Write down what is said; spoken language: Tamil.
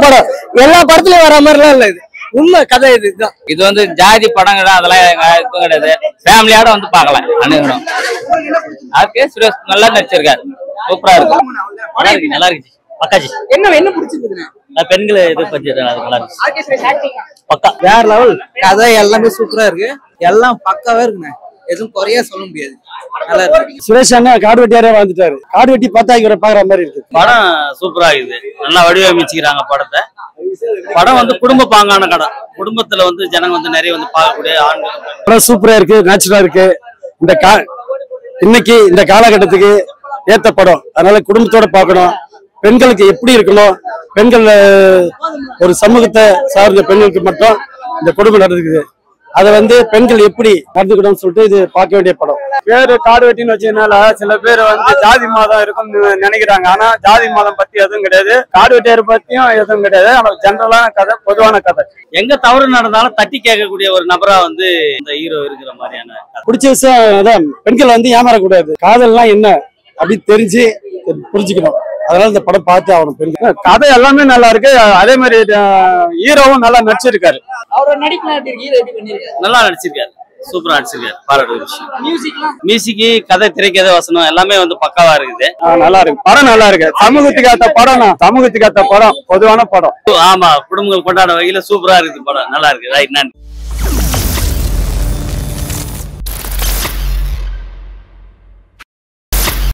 படம் எல்லா படத்துலயும் வர மாதிரிலாம் இல்ல இது உண்மை கதை இதுதான் இது வந்து ஜாதி படங்கள் அதெல்லாம் கிடையாது ஃபேமிலியோட வந்து பார்க்கலாம் அனுகணும் அதுக்கு சுரேஷ் நல்லா நடிச்சிருக்காரு சூப்பரா இருக்கு நல்லா இருக்கு பக்காஜி என்ன பிடிச்சிருக்குதுங்க பெண்களை இது பத்தி நல்லா இருக்கு பக்கா வேற லெவல் கதை எல்லாமே சூப்பரா இருக்கு எல்லாம் பக்காவா இருக்குண்ணே எதுவும் குறையா சொல்ல முடியாது நல்லா இருக்கு சுரேஷ் அண்ணா காடு வெட்டியாரே வாழ்ந்துட்டாரு காடு வெட்டி பார்த்தா இவரை பாக்குற மாதிரி இருக்கு படம் சூப்பரா இருக்குது நல்லா வடிவமைச்சுக்கிறாங்க படத்தை படம் வந்து குடும்ப பாங்கான கடம் குடும்பத்துல வந்து ஜனங்க வந்து நிறைய வந்து பார்க்கக்கூடிய ஆண்கள் சூப்பரா இருக்கு நேச்சுரலா இருக்கு இன்னைக்கு இந்த காலகட்டத்துக்கு ஏத்த படம் அதனால குடும்பத்தோட பார்க்கணும் பெண்களுக்கு எப்படி இருக்கணும் பெண்கள் ஒரு சமூகத்தை சார்ந்த பெண்களுக்கு மட்டும் இந்த குடும்பம் நடந்துக்குது அதை வந்து பெண்கள் எப்படி நடந்துக்கணும்னு சொல்லிட்டு இது பார்க்க வேண்டிய படம் பேரு காடு வெட்டின்னு வச்சதுனால சில பேர் வந்து ஜாதி மதம் இருக்கும்னு நினைக்கிறாங்க ஆனா ஜாதி மதம் பத்தி எதுவும் கிடையாது காடு வெட்டியார் பத்தியும் எதுவும் கிடையாது ஆனா ஜென்ரலான கதை பொதுவான கதை எங்க தவறு நடந்தாலும் தட்டி கேட்கக்கூடிய ஒரு நபரா வந்து இந்த ஹீரோ இருக்கிற மாதிரியான பிடிச்ச விஷயம் அதான் பெண்கள் வந்து ஏமாறக்கூடாது காதல்லாம் என்ன அப்படின்னு தெரிஞ்சு புரிஞ்சுக்கணும் அதனால இந்த படம் பார்த்து ஆகணும் பெண்கள் கதை எல்லாமே நல்லா இருக்கு அதே மாதிரி ஹீரோவும் நல்லா நடிச்சிருக்காரு அவரோட நடிப்பு நல்லா நடிச்சிருக்காரு சூப்பரா நடிச்சிருக்காரு பாராட்டு விஷயம் மியூசிக் கதை திரைக்கதை வசனம் எல்லாமே வந்து பக்காவா இருக்குது நல்லா இருக்கு படம் நல்லா இருக்கு சமூகத்துக்கு ஏத்த படம் பொதுவான படம் ஆமா குடும்பங்கள் கொண்டாட வகையில சூப்பரா இருக்குது படம் நல்லா இருக்கு ரைட் நன்றி